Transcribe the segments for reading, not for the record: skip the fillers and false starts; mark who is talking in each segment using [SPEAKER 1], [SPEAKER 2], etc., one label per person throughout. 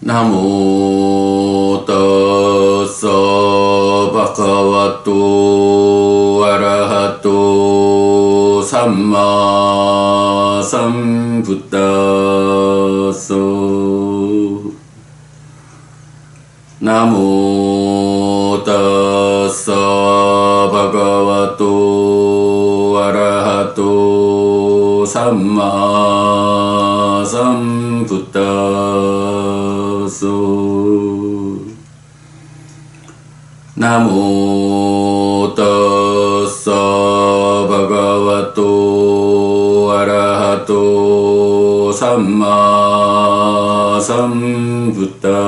[SPEAKER 1] 나모 따사 바가와또 아라하또 삼마 삼부따서 나모 따사 바가와또 아라하또 삼마 삼부따서 나모 따사 바가와또 아라하또 삼마 삼부따서.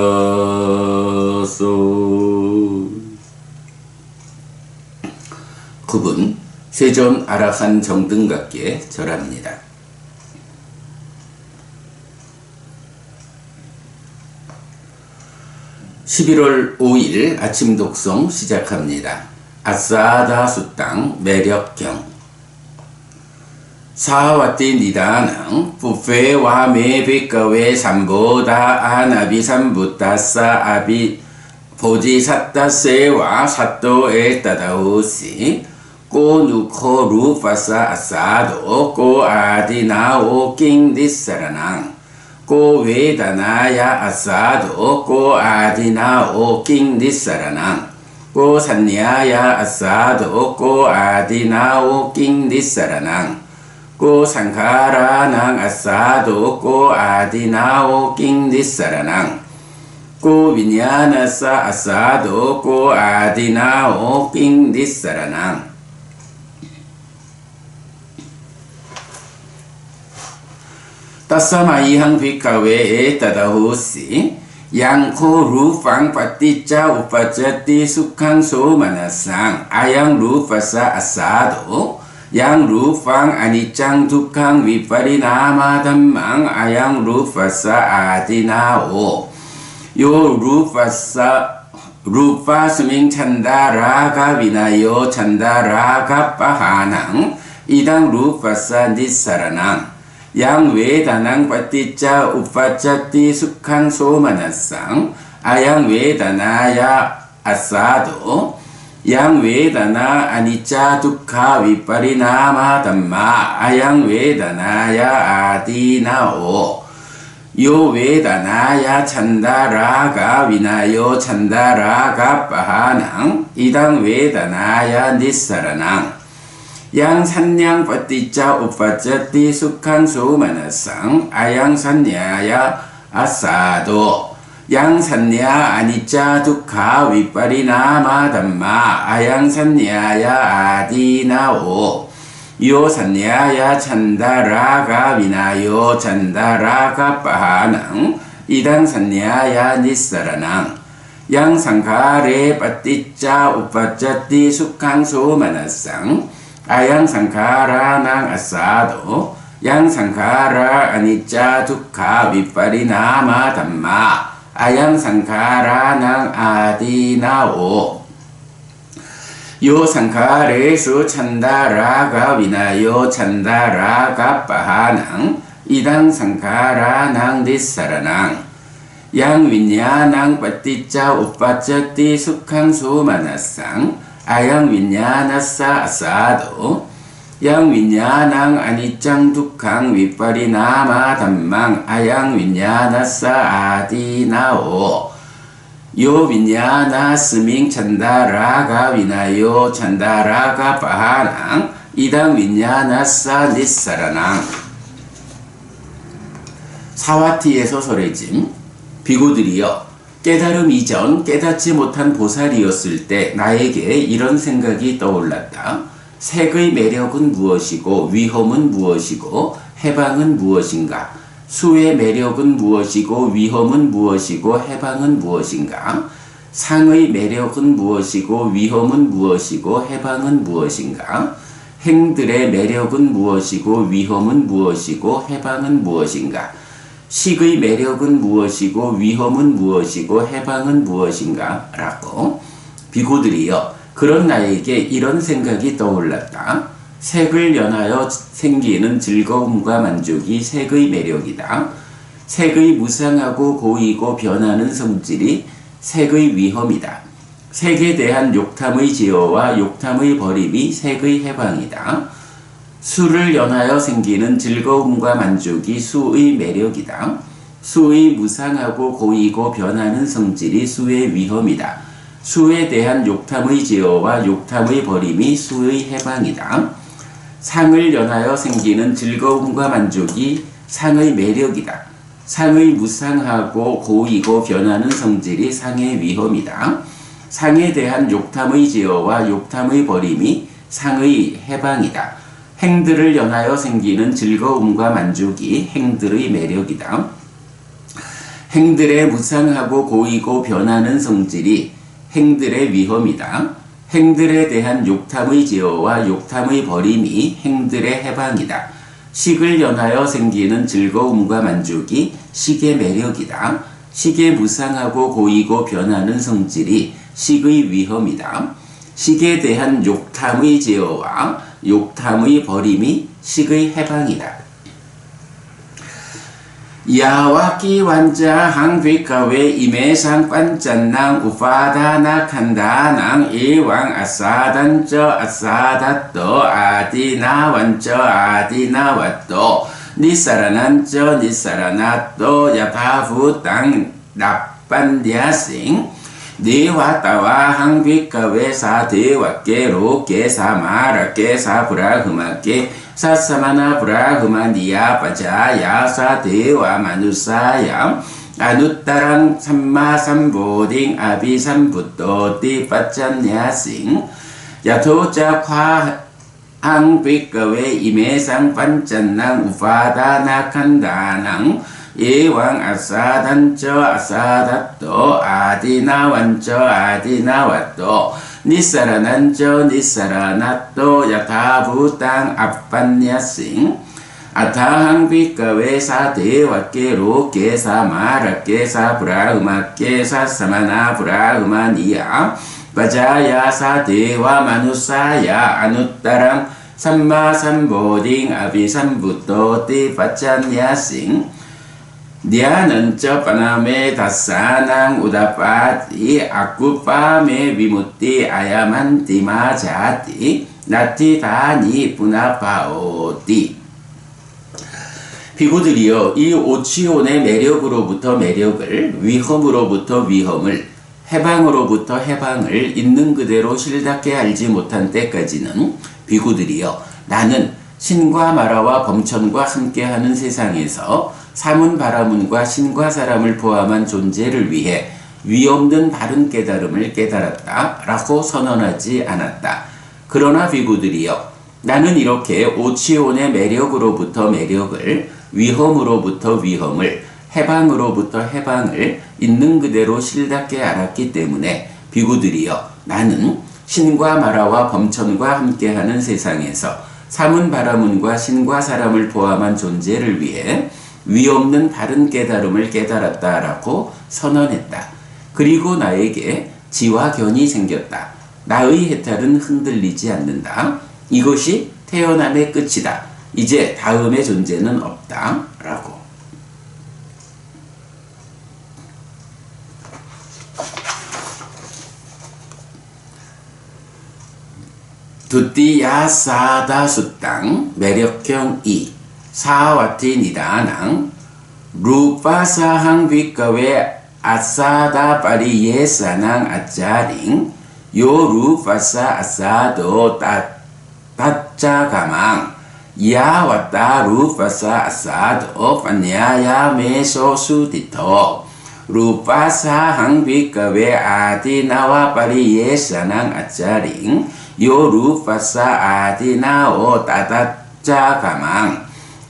[SPEAKER 1] 9분 세존 아라한 정등각계 절합니다. (11월 5일) 아침 독송 시작합니다. 아싸다 수땅 매력경. 사와띠 니다낭 부페와 메비꺼웨 삼보다 아나비 삼부따싸 아비 보지사따세와 사또에 따다우시 꼬누코 루파사 아싸도 꼬 아디나오 낑디사라낭 꼬 웨다나야 아싸도 꼬 아디나오 낑디사라낭 꼬 산냐야 아싸도 꼬 아디나오 낑디사라낭 꼬 상카라낭 아싸도 꼬 아디나오 낑디사라낭 꼬 비냐나사 아싸도 꼬 아디나오 낑디사라낭 따사마이항 비카웨에 따다호시 양코 루팡 파티짜 우파짜띠 수캉 소마나상 아양 루파사 아싸도 양 루팡 아니짱 두캉 위파리나마 담망 아양 루파사 아디나오 요 루파 스밍 찬다라가 비나요 찬다라가 빠하낭 이당 루파사 니사라낭 양 웨다낭 파티짜 우파짜띠 수캉 소마나상 아양 웨다나야 아싸도 양 웨다나 아니짜 두카 위파리나마 담마 아양 웨다나야 아디나오 요 웨다나야 찬다라가 위나요 찬다라가 빠하낭 이당 웨다나야 니사라낭 양 산냥 파티짜 우파짜띠 수캉 소마나상 아양 산냐야 아싸도 양 산냐 아니짜 두카 위파리나마 담마 아양 산냐야 아디나오 요 산냐야 찬다라가 위나요 찬다라가 빠하낭 이당 산냐야 니사라낭 양 상카레 파티짜 우파짜띠 수캉 소마나상 아양 상카라낭 아싸도 양 상카라 아니짜 두카 위파리나마 담마 아양 상카라낭 아디나오 요 상카레수 찬다라가 위나요 찬다라가 빠하낭 이당 상카라낭 니사라낭 양 윈야낭 파티짜 우파짜띠 수캉 소마나상 아양 윈야나사 아싸도 양 윈야낭 아니짱 두캉 위파리나마 담망 아양 윈야나사 아디나오 요 윈야나 스밍 찬다라가 위나요 찬다라가 빠하낭 이당 윈야나사 니사라낭. 사와티의 소설의짐. 비구들이여 깨달음 이전 깨닫지 못한 보살이었을 때 나에게 이런 생각이 떠올랐다. 색의 매력은 무엇이고 위험은 무엇이고 해방은 무엇인가? 수의 매력은 무엇이고 위험은 무엇이고 해방은 무엇인가? 상의 매력은 무엇이고 위험은 무엇이고 해방은 무엇인가? 행들의 매력은 무엇이고 위험은 무엇이고 해방은 무엇인가? 식의 매력은 무엇이고 위험은 무엇이고 해방은 무엇인가? 라고 비구들이여 그런 나에게 이런 생각이 떠올랐다. 색을 연하여 생기는 즐거움과 만족이 색의 매력이다. 색의 무상하고 고이고 변하는 성질이 색의 위험이다. 색에 대한 욕탐의 제어와 욕탐의 버림이 색의 해방이다. 수를 연하여 생기는 즐거움과 만족이 수의 매력이다. 수의 무상하고 고이고 변하는 성질이 수의 위험이다. 수에 대한 욕탐의 제어와 욕탐의 버림이 수의 해방이다. 상을 연하여 생기는 즐거움과 만족이 상의 매력이다. 상의 무상하고 고이고 변하는 성질이 상의 위험이다. 상에 대한 욕탐의 제어와 욕탐의 버림이 상의 해방이다. 행들을 연하여 생기는 즐거움과 만족이 행들의 매력이다. 행들의 무상하고 고이고 변하는 성질이 행들의 위험이다. 행들에 대한 욕탐의 제어와 욕탐의 버림이 행들의 해방이다. 식을 연하여 생기는 즐거움과 만족이 식의 매력이다. 식의 무상하고 고이고 변하는 성질이 식의 위험이다. 식에 대한 욕탐의 제어와 욕탐의 버림이 식의 해방이다. 야와키 완자 항비카웨 이메상 빤짠낭 우파다나 칸다낭 이왕 아사단저 아사다또 아디나 완저 아디나 왓또 니사라난저 니사라나또 야타후땅 나빤디아싱 니와타와 항비카웨 사데와케로 케사마라 케사브라흐마케 사사마나 브라흐마니야 빠자야 사데와 마누사야 아누따랑 삼마삼보딩 아비삼부토띠 빠짠야싱 야토자 과항비과웨 이메상 반짠낭 우파다나 칸다낭 예왕 아사단저 아사다또 아디나 완저 아디나 왓또 니사라난저 니사라나또 야타부땅 아빤냐싱 아타항비과웨 사데와케로 케사마라 케사브라흐마 케사사마나 브라흐마니야 바자야 사데와 마누사야 아누따랑 삼마삼보딩 아비삼부토띠 빠짠야싱 니아는저 빠나메 다사낭 우다파티 아쿠파메 비무띠 아야만띠 마자띠 나티다니 punapaoti. 비구들이여 이 오치온의 매력으로부터 매력을, 위험으로부터 위험을, 해방으로부터 해방을 있는 그대로 실답게 알지 못한 때까지는 비구들이여 나는 신과 마라와 범천과 함께하는 세상에서 사문 바라문과 신과 사람을 포함한 존재를 위해 위없는 바른 깨달음을 깨달았다 라고 선언하지 않았다. 그러나 비구들이여 나는 이렇게 오치온의 매력으로부터 매력을, 위험으로부터 위험을, 해방으로부터 해방을 있는 그대로 실답게 알았기 때문에 비구들이여 나는 신과 마라와 범천과 함께하는 세상에서 사문 바라문과 신과 사람을 포함한 존재를 위해 위없는 바른 깨달음을 깨달았다라고 선언했다. 그리고 나에게 지와 견이 생겼다. 나의 해탈은 흔들리지 않는다. 이것이 태어남의 끝이다. 이제 다음의 존재는 없다. 라고. 두띠야 사다 수땅 매력형 2 사와티 니다낭 루파사항 비카웨 아사다 파리예사낭 아짜링 요 루파사 아사도 따짜가망 야와타 루파사 아사도 파냐야 메소수디토 루파사항 비카웨 아디나와 파리예사낭 아짜링 요 루파사 아디나오 따짜가망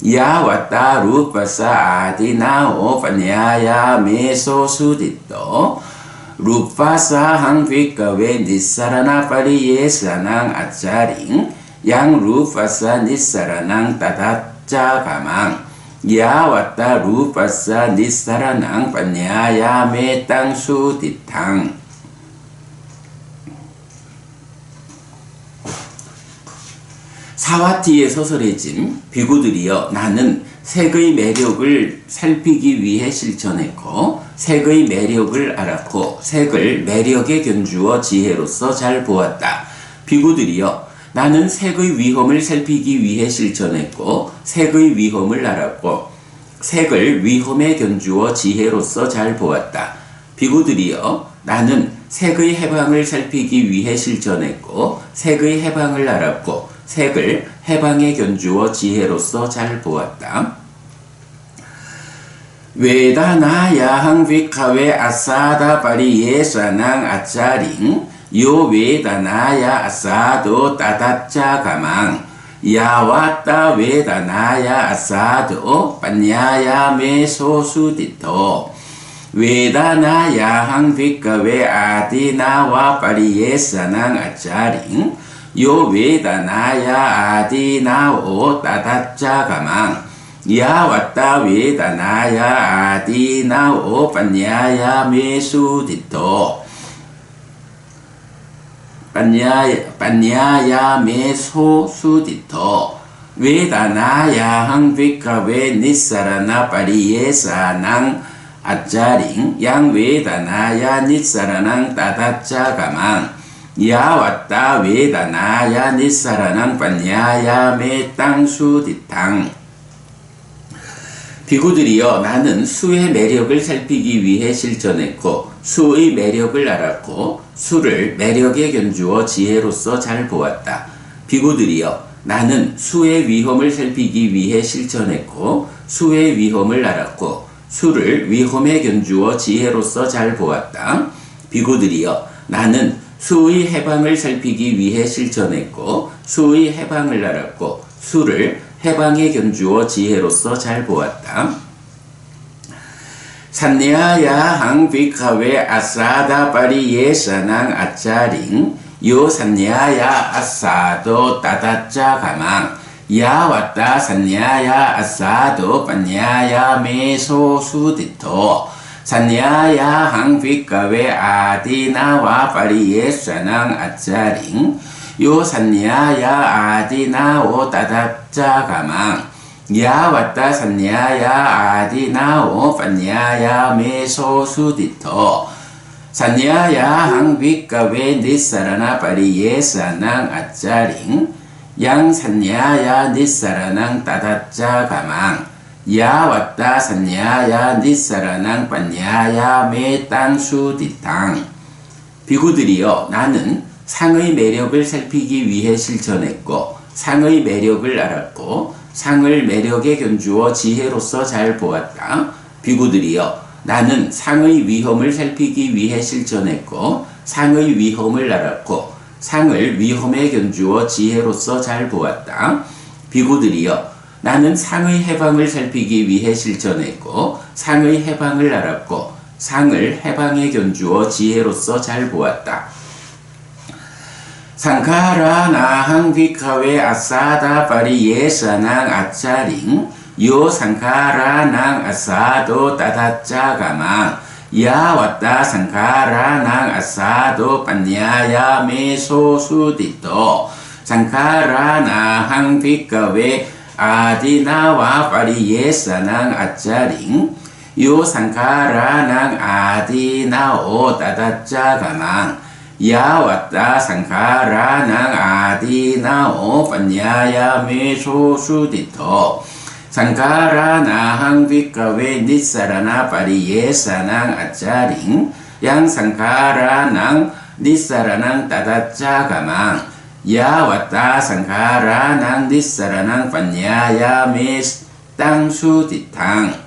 [SPEAKER 1] 야와타 루파사 아디나오 파냐야 메소수디토 루파사항 비카웨 니사라나 파리예사낭 아짜링 양 루파사 니사라낭 따다짜가망 야와타 루파사 니사라낭 파냐야 메땅수디탕. 사와티의 서설해짐. 비구들이여 나는 색의 매력을 살피기 위해 실천했고 색의 매력을 알았고 색을 매력에 견주어 지혜로서 잘 보았다. 비구들이여 나는 색의 위험을 살피기 위해 실천했고 색의 위험을 알았고 색을 위험에 견주어 지혜로서 잘 보았다. 비구들이여 나는 색의 해방을 살피기 위해 실천했고 색의 해방을 알았고 색을 해방에 견주어 지혜로서 잘 보았다. 웨다나 야항 비카웨 아사다 파리예 사낭 아짜링 요 웨다나야 아사도 따다짜 가망 야와따 웨다나야 아사도 빠냐야 메소수디토 웨다나 야항 비카웨 아디나와 파리예 사낭 아짜링 요 웨다나야 아디나오 따다짜 가망 야와따 웨다나야 아디나오 빠냐야 메수디토 빠냐야 메소수디토 웨다나야 항비카웨 니사라나 파리예사낭 아짜링 양 웨다나야 니사라낭 따다짜 가망 야와따 웨다나야 니사라낭 빠냐야 메땅수디탕 비구들이여 나는 수의 매력을 살피기 위해 실천했고 수의 매력을 알았고 수를 매력에 견주어 지혜로서 잘 보았다. 비구들이여 나는 수의 위험을 살피기 위해 실천했고 수의 위험을 알았고 수를 위험에 견주어 지혜로서 잘 보았다. 비구들이여 나는 수의 해방을 살피기 위해 실천했고 수의 해방을 알았고 수를 해방에 견주어 지혜로서 잘 보았다. 산야야 항비카웨 아사다 파리예 사낭 아짜링 요 산야야 아사도 따다짜 가망 야와따 산야야 아사도 빠냐야 메소수디토 산야야 항비카웨 아디나와 파리예 사낭 아짜링 요 산야야 아디나오 따다짜 가망 야와따 산야야 아디나오 빠냐야 메소수디토 산야야 항비카웨 니사라나 파리예 사낭 아짜링 양 산야야 니사라낭 따다짜 가망 야와따 산야야 니사라낭 빠냐야 메땅수디탕 비구들이여 나는 상의 매력을 살피기 위해 실천했고 상의 매력을 알았고 상을 매력에 견주어 지혜로서 잘 보았다. 비구들이여 나는 상의 위험을 살피기 위해 실천했고 상의 위험을 알았고 상을 위험에 견주어 지혜로서 잘 보았다. 비구들이여 나는 상의 해방을 살피기 위해 실천했고 상의 해방을 알았고 상을 해방에 견주어 지혜로서 잘 보았다. 상카라 나항 비카웨 아사다 파리예 사낭 아짜링 요 상카라 낭 아사도 따다짜 가망 야와따 상카라 낭 아사도 빠냐야 메소수디토 상카라 나항 비카웨 아디나와 파리예 사낭 아짜링 요 상카라 낭 아디나오 따다짜 가망 야와따 상카라 낭 아디나오 빠냐야 메소수디토 상카라 나항 비카웨 니사라나 파리예 사낭 아짜링 양 상카라 낭 니사라낭 따다짜 가망 야와따 상카라 낭 니사라낭 빠냐야 메땅수디탕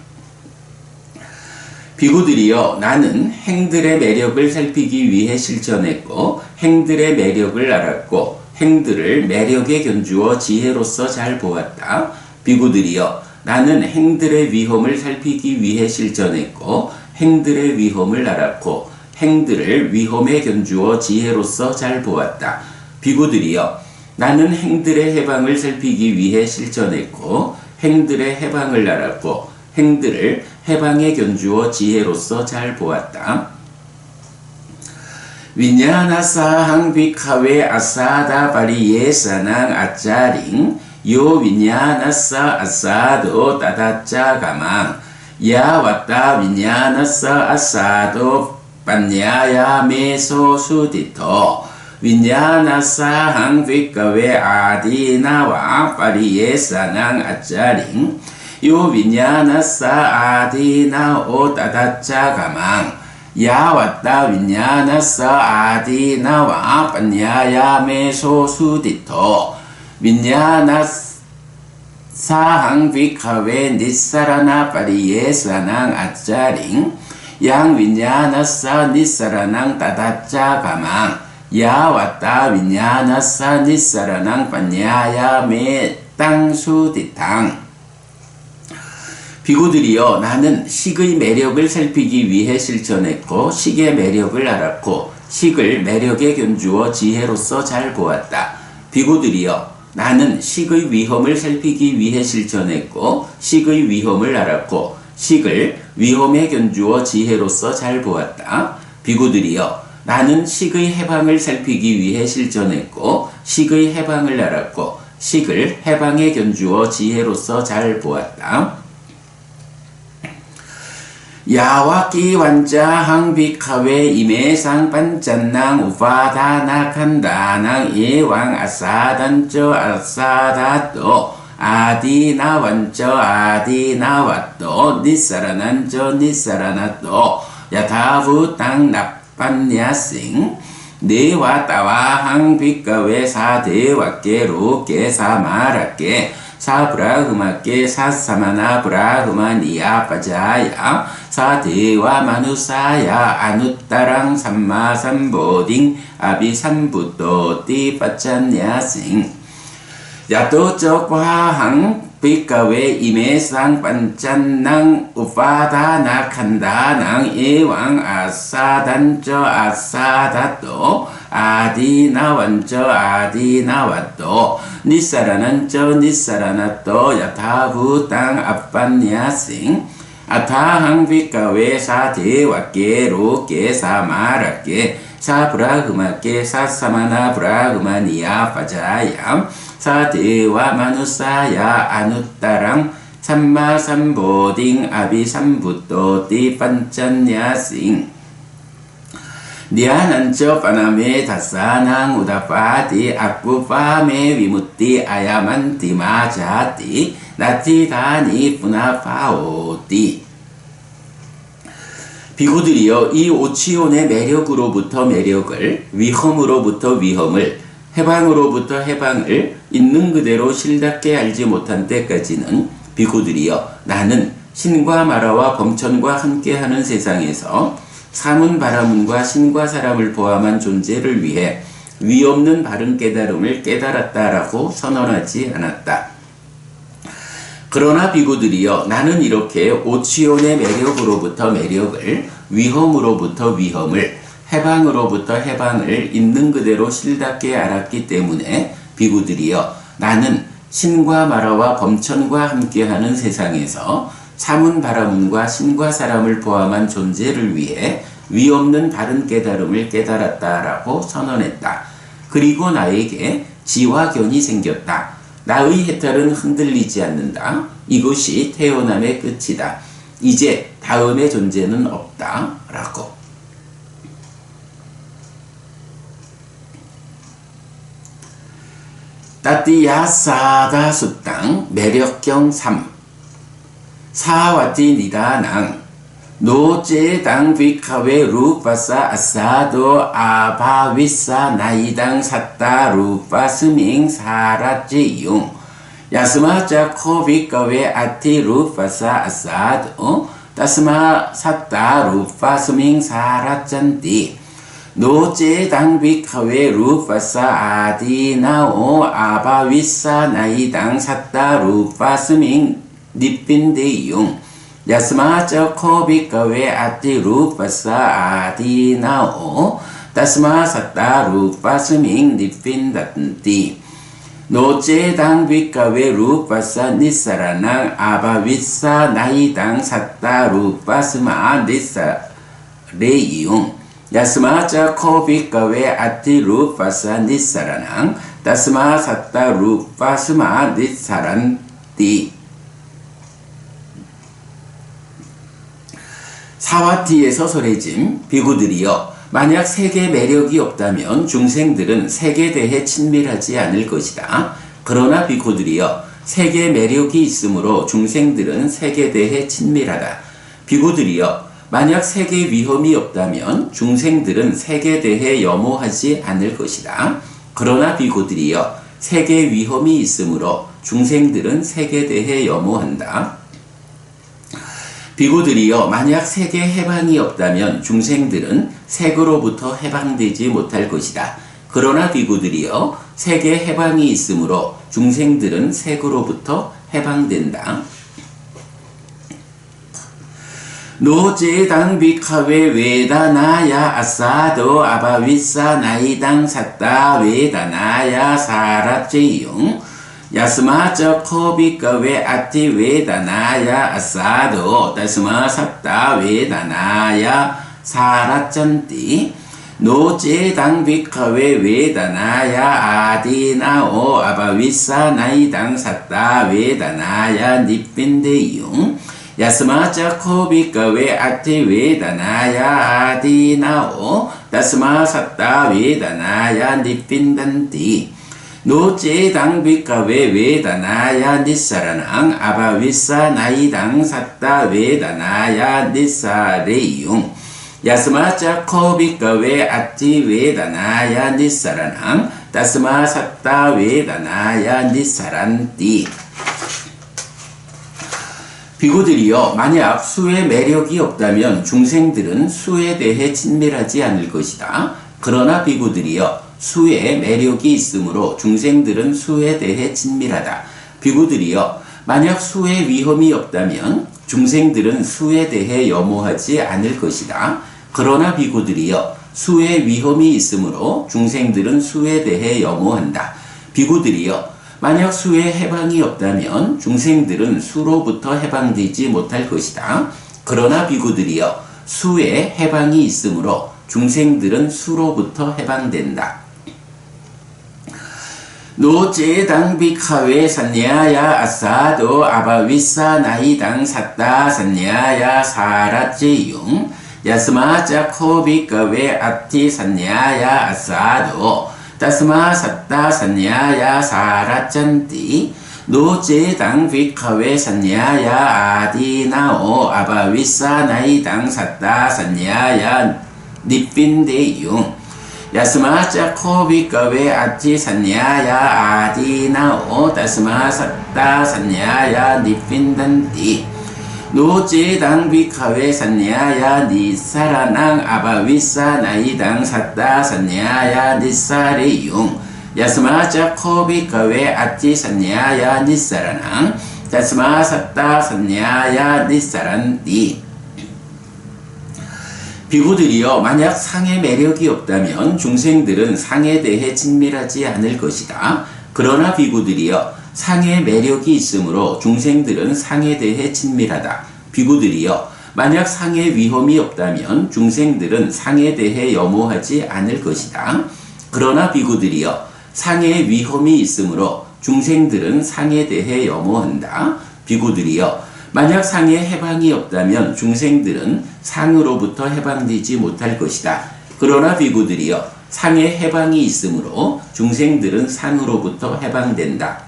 [SPEAKER 1] 비구들이여 나는 행들의 매력을 살피기 위해 실천했고 행들의 매력을 알았고 행들을 매력에 견주어 지혜로서 잘 보았다. 비구들이여 나는 행들의 위험을 살피기 위해 실천했고 행들의 위험을 알았고 행들을 위험에 견주어 지혜로서 잘 보았다. 비구들이여 나는 행들의 해방을 살피기 위해 실천했고 행들의 해방을 알았고 행들을 해방에 견주어 지혜로서 잘 보았다. 윈야나사항 비카웨 아사다 바리예사낭 아짜링 요 윈야나사 아사도 따다짜가망 야 왔다 윈야나사 아사도 반야야 메소 수디토 윈야나사항 비카웨 아디나와 바리예사낭 아짜링 요 윈야나사 아디나오 따다짜가망 야 왔다 윈야나사 아디나와 반야야 메소 수디토 윈야나사항 비카웨 니사라나 파리예사낭 아짜링 양 윈야나사 니사라낭 따다짜가망 야 왔다 윈야나사 니사라낭 반야야 메 땅수디탕 비구들이여 나는 식의 매력을 살피기 위해 실천했고 식의 매력을 알았고 식을 매력에 견주어 지혜로서 잘 보았다. 비구들이여 나는 식의 위험을 살피기 위해 실천했고 식의 위험을 알았고 식을 위험에 견주어 지혜로서 잘 보았다. 비구들이여 나는 식의 해방을 살피기 위해 실천했고 식의 해방을 알았고 식을 해방에 견주어 지혜로서 잘 보았다. 야와끼 완자항 비카웨 이메상 반짠낭 우파다나 칸다낭 예왕 아사단쩌 아사다또 아디나 완쩌 아디나 왓또 니사라난쩌 니사라나또 야타부 땅 납반야싱 네와 따와항 비카웨 사대와께 로께 사마라께 사브라흐마께 사사마나 브라흐마니야 빠자야 사대와 마누사야 아누따랑 삼마삼보딩 아비삼부토띠 빠짠야싱 야또쩌과항 비카웨 이메상 반짠낭 우파다나 칸다낭 예왕 아사단쩌 아사다또 아디나 완쩌 아디나 왓또 니사라난쩌 니사라나또 야타부 땅 아빤야싱 아타항 비카웨 사대와께 로께 사마라께 사브라흐마께 사사마나 브라흐마니야 빠자야 사대와 마누사야 아누따랑 삼마삼보딩 아비삼부토띠 반짠야싱 니아난쩌 파나메 다사낭 우다파티 악부파메 위무띠 아야만티 마자띠 나티다니 푸나파오띠 비구들이여 이 오치온의 매력으로부터 매력을 위험으로부터 위험을 해방으로부터 해방을 있는 그대로 실답게 알지 못한 때까지는 비구들이여 나는 신과 마라와 범천과 함께하는 세상에서 사문 바라문과 신과 사람을 포함한 존재를 위해 위없는 바른 깨달음을 깨달았다라고 선언하지 않았다. 그러나 비구들이여 나는 이렇게 오치온의 매력으로부터 매력을 위험으로부터 위험을 해방으로부터 해방을 있는 그대로 실답게 알았기 때문에 비구들이여 나는 신과 마라와 범천과 함께하는 세상에서 사문 바라문과 신과 사람을 포함한 존재를 위해 위없는 바른 깨달음을 깨달았다라고 선언했다. 그리고 나에게 지와 견이 생겼다. 나의 해탈은 흔들리지 않는다. 이것이 태어남의 끝이다. 이제 다음의 존재는 없다. 라고. 따띠야사다 수땅 매력경 3 사와티 니다낭 노제당 비카웨 루파사 아사도 아바위사 나이당 샀다 루파스밍 사라지용 야스마자 코비카웨 아티 루파사 아사도 따스마 샀다 루파스밍 사라짠띠 노제당 비카웨 루파사 아디나오 아바위사 나이당 샀다 루파스밍 니빈데용 야스마자 코비카웨 아티 루파사 아디나오 따스마 샀다 루파스밍 니빈다띠 노제당 비카웨 루파사 니사라낭 아바위사 나이당 샀다 루파스마 니사레이용 야스마자 코비카웨 아티 루파사 니사라낭 다스마 사타 루파스마 니사란띠. 사와티에서 설해짐. 비구들이여, 만약 색의 매력이 없다면 중생들은 색에 대해 친밀하지 않을 것이다. 그러나 비구들이여, 색의 매력이 있으므로 중생들은 색에 대해 친밀하다. 비구들이여, 만약 색의 위험이 없다면 중생들은 색에 대해 염호하지 않을 것이다. 그러나 비구들이여, 색의 위험이 있으므로 중생들은 색에 대해 염호한다. 비구들이여, 만약 색의 해방이 없다면 중생들은 색으로부터 해방되지 못할 것이다. 그러나 비구들이여, 색의 해방이 있으므로 중생들은 색으로부터 해방된다. 노제당 비카웨 웨다나야 아사도 아바위사 나이당 삿다 웨다나야 사라제용 야스마저 코비카웨 아티 웨다나야 아사도 다스마 삿다 웨다나야 사라짠띠 노제당 비카웨 웨다나야 아디나오 아바위사 나이당 삿다 웨다나야 니빈데용 야스마자 코비카웨 아티 웨다나야 아디나오 다스마 삿다 웨다나야 니빈단띠 노제당 비카웨 웨다나야 니사라낭 아바위사 나이당 삿다 웨다나야 니사레용 야스마자 코비카웨 아티 웨다나야 니사라낭 다스마 삿다 웨다나야 니사란띠. 비구들이여, 만약 수의 매력이 없다면 중생들은 수에 대해 친밀하지 않을 것이다. 그러나 비구들이여, 수에 매력이 있으므로 중생들은 수에 대해 친밀하다. 비구들이여, 만약 수에 위험이 없다면 중생들은 수에 대해 염호하지 않을 것이다. 그러나 비구들이여, 수에 위험이 있으므로 중생들은 수에 대해 염호한다. 비구들이여, 만약 수에 해방이 없다면 중생들은 수로부터 해방되지 못할 것이다. 그러나 비구들이여, 수에 해방이 있으므로 중생들은 수로부터 해방된다. 노제당 비카웨 산야야 아사도 아바위사 나이당 삿다 산야야 사라제용 야스마자 코비카웨 아티 산야야 아사도 다스마 삿다 산야야 사라짠띠 노제당 비카웨 산야야 아디나오 아바위사 나이당 삿다 산야야 니빈데용 야스마자 코비카웨 아티 산야야 아디나오 다스마 삿다 산야야 니빈단띠 노제당 비카웨 산야야 니사라낭 아바위사 나이당 삿다 산야야 니사레용 야스마자 코비카웨 아티 산야야 니사라낭 다스마 삿다 산야야 니사란띠. 비구들이여, 만약 상의 매력이 없다면 중생들은 상에 대해 친밀하지 않을 것이다. 그러나 비구들이여, 상의 매력이 있으므로 중생들은 상에 대해 친밀하다. 비구들이여, 만약 상의 위험이 없다면 중생들은 상에 대해 염호하지 않을 것이다. 그러나 비구들이여, 상의 위험이 있으므로 중생들은 상에 대해 염호한다. 비구들이여, 만약 상의 해방이 없다면 중생들은 상으로부터 해방되지 못할 것이다. 그러나 비구들이여, 상의 해방이 있으므로 중생들은 상으로부터 해방된다.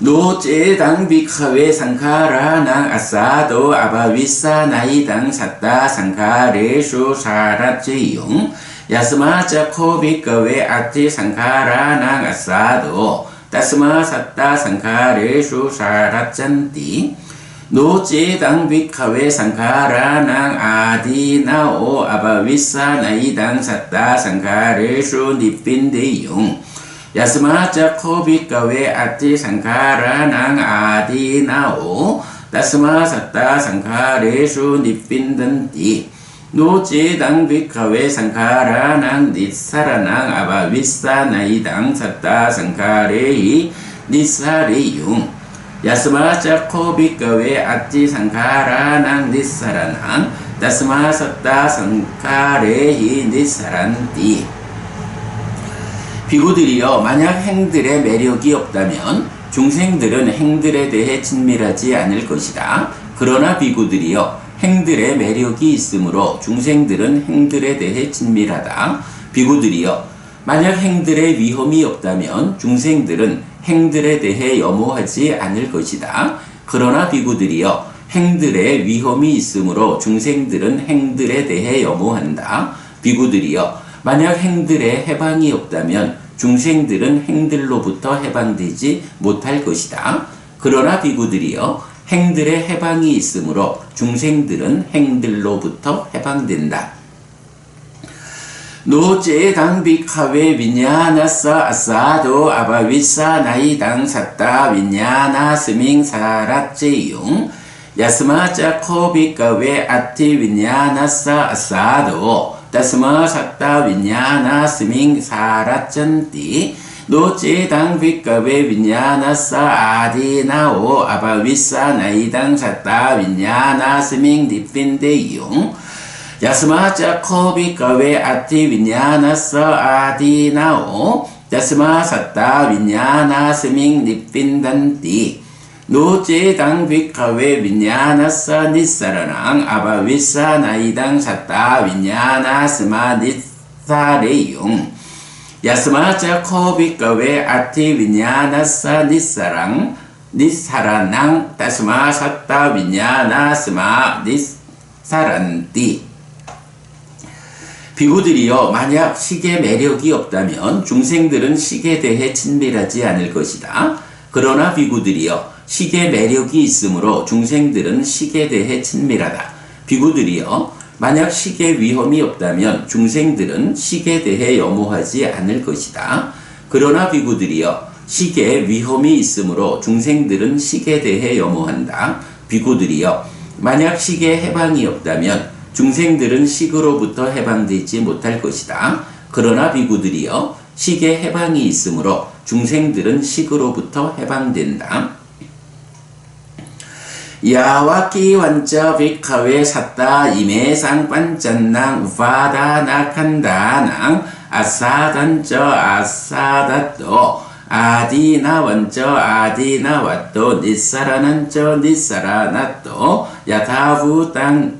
[SPEAKER 1] 노제당 비카웨 상카라낭 아사도 아바위사 나이당 삿다 상카레슈 사라제용 야스마자 코비카웨 아티 상카라낭 아사도 다스마 삿다 상카레슈 사라짠띠 노제당 비카웨 상카라낭 아디나오 아바위사 나이당 삿다 상카레슈 니빈데용 야스마자 코비카웨 아티 상카라낭 아디나오 다스마 삿다 상카레슈 니빈단띠 노제당 비카웨 상카라낭 니사라낭 아바위사 나이당 삿다 상카레히 니사레용 야스마자 코비카웨 아티 상카라낭 니사라낭 따스마 삿다 상카레히 니사란띠. 비구들이여 만약 행들의 매력이 없다면 중생들은 행들에 대해 친밀하지 않을 것이다. 그러나 비구들이여 행들의 매력이 있으므로 중생들은 행들에 대해 친밀하다. 비구들이여 만약 행들의 위험이 없다면 중생들은 행들에 대해 염호하지 않을 것이다. 그러나 비구들이여 행들의 위험이 있으므로 중생들은 행들에 대해 염호한다. 비구들이여 만약 행들의 해방이 없다면 중생들은 행들로부터 해방되지 못할 것이다. 그러나 비구들이여 행들의 해방이 있으므로 중생들은 행들로부터 해방된다. 노제당 비카웨 빈야나사 아사도 아바위사 나이당 삿다 빈야나 스밍 사라제용 야스마자 코비카웨 아티 빈야나사 아사도 따스마 삿다 빈야나 스밍 사라쩐띠 노제당 비카웨 빈야나사 아디나오 아바위사 나이당 삿다 빈야나 스밍 니핀데용 야스마자 코비카웨 아티 빈야나사 아디나오 야스마 삿다 빈야나 스밍 니핀단띠 노제당 비카웨 빈야나사 니사라낭 아바위사 나이당 삿다 빈야나 스마 니사레용 야스마자 코비카웨 아티 빈야나사 니사랑 니사라낭 따스마 삿다 빈야나 스마 니사란띠. 비구들이여 만약 식의 매력이 없다면 중생들은 식에 대해 친밀하지 않을 것이다. 그러나 비구들이여 식의 매력이 있으므로 중생들은 식에 대해 친밀하다. 비구들이여 만약 식의 위험이 없다면 중생들은 식에 대해 염호하지 않을 것이다. 그러나 비구들이여 식의 위험이 있으므로 중생들은 식에 대해 염호한다. 비구들이여 만약 식의 해방이 없다면 중생들은 식으로부터 해방되지 못할 것이다. 그러나 비구들이여 식의 해방이 있으므로 중생들은 식으로부터 해방된다. 야와키 완저 비카웨 삿다 이메상 반짠낭 우파다나칸다낭 아사단저 아사다또 아디나 원저 아디나 왓또 니사라난저 니사라나또 야타부땅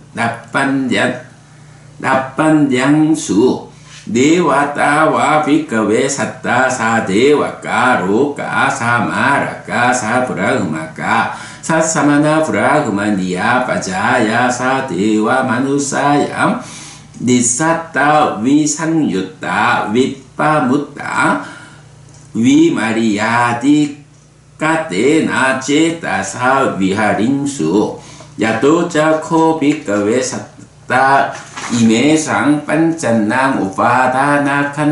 [SPEAKER 1] 나빤양수 네와따와 비카웨 삿다 사데와까 로까 사마라까 사브라흐마까 사사마나 브라흐마니야 빠자야 사데와 마누사야 니사따 위상유따 윗바무따 위마리야디 까테나 제따사 위하림수 야도자 코비카웨 삿다 이메상 반짠낭 우파다나칸다낭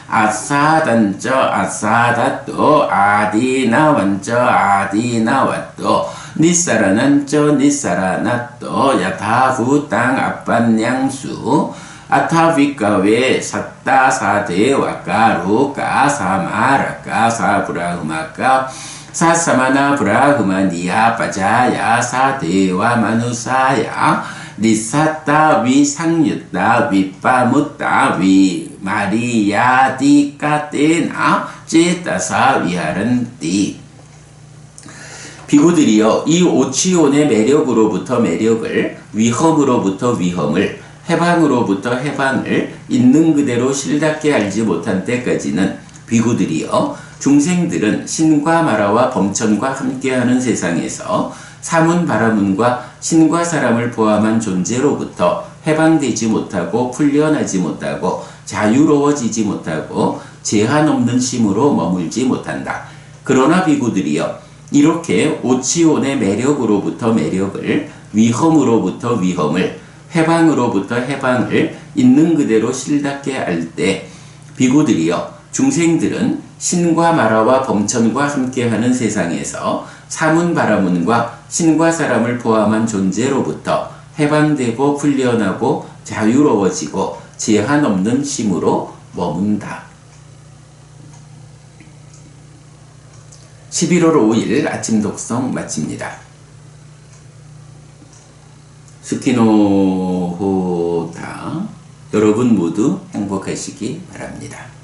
[SPEAKER 1] 아사단저 아사다또 아디나 완저 아디나 왓또 니사라난저 니사라나또 야타부땅 아빤양수 아타비카웨 삿다 사데와까 로까 사마라까 사브라흐마까 사사마나 브라흐마니야 빠자야 사데와 마누사야 니사따 위상유따 윗바무따 위마리야디까테나 제따사 위하란띠. 비구들이여 이 오치온의 매력으로부터 매력을 위험으로부터 위험을 해방으로부터 해방을 있는 그대로 실답게 알지 못한 때까지는 비구들이여 중생들은 신과 마라와 범천과 함께하는 세상에서 사문 바라문과 신과 사람을 포함한 존재로부터 해방되지 못하고 풀려나지 못하고 자유로워지지 못하고 제한 없는 심으로 머물지 못한다. 그러나 비구들이여 이렇게 오치온의 매력으로부터 매력을 위험으로부터 위험을 해방으로부터 해방을 있는 그대로 실답게 알 때 비구들이여 중생들은 신과 마라와 범천과 함께하는 세상에서 사문 바라문과 신과 사람을 포함한 존재로부터 해방되고 풀려나고 자유로워지고 제한 없는 심으로 머문다. 11월 5일 아침 독성 마칩니다. 스키노호다. 여러분 모두 행복하시기 바랍니다.